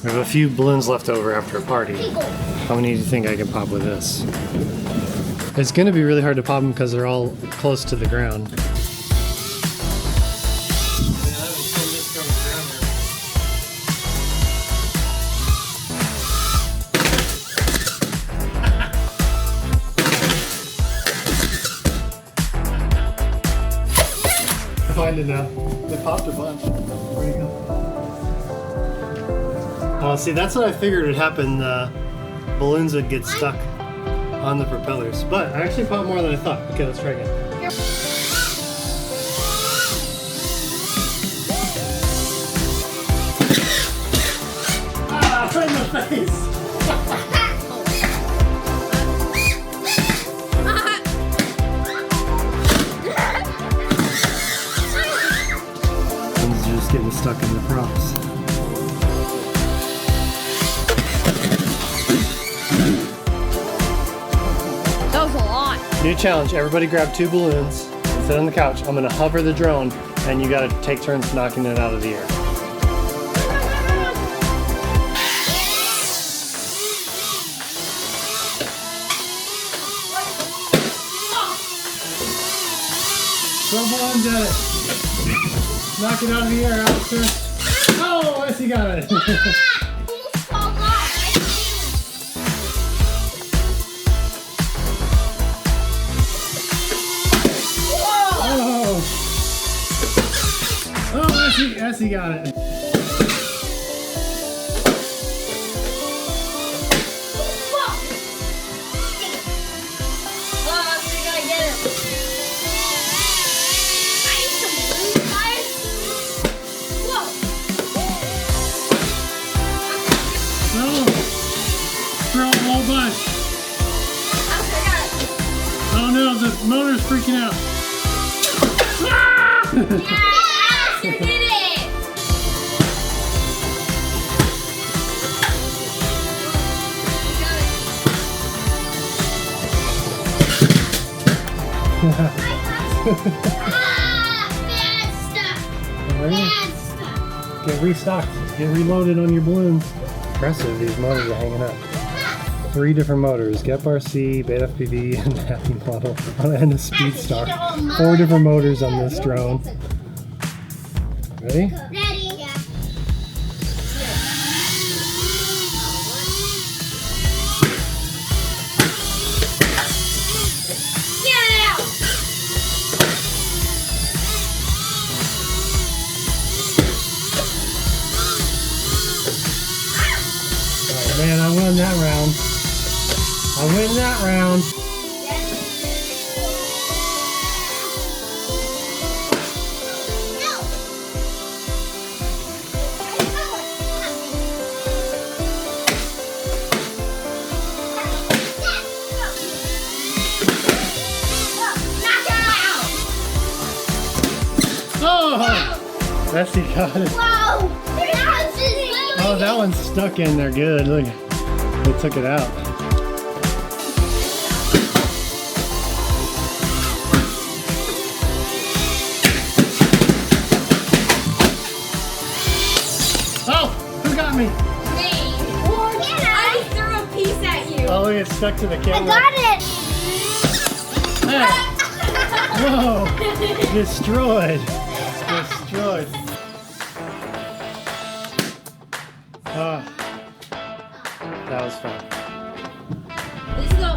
We have a few balloons left over after a party. How many do you think I can pop with this? It's going to be really hard to pop them because they're all close to the ground. Find it now. They popped a bunch. Where'd it go? Oh, see, that's what I figured would happen. Balloons would get stuck on the propellers. But I actually popped more than I thought. Okay, let's try again. Ah, right in the face! Just getting stuck in the props. That was a lot. New challenge, everybody grab 2 balloons and sit on the couch. I'm gonna hover the drone and you gotta take turns knocking it out of the air. Throw balloons at it. Knock it out of the air, Alistair. Oh, yes, he got it. Oh, yes, he got it. Throw a whole bunch. Oh no, the motor's freaking out. Yes, you did it! Bad stuff. Get restocked. Get reloaded on your balloons. Impressive, these motors are hanging up. 3 different motors, Gep RC, Beta FPV, and Happy Model, and a Speed Star. 4 different motors on this drone. Ready? Ready? Yeah. Get out! Oh man, I won that round. I win that round. Oh! Bessie got it. Whoa! Oh, that one's stuck in there good. Look, they took it out. Oh, who got me? Me. I threw a piece at you. Oh, look, it's stuck to the camera. I got it. Hey. Whoa! Destroyed. Destroyed. That was fun. Let's go.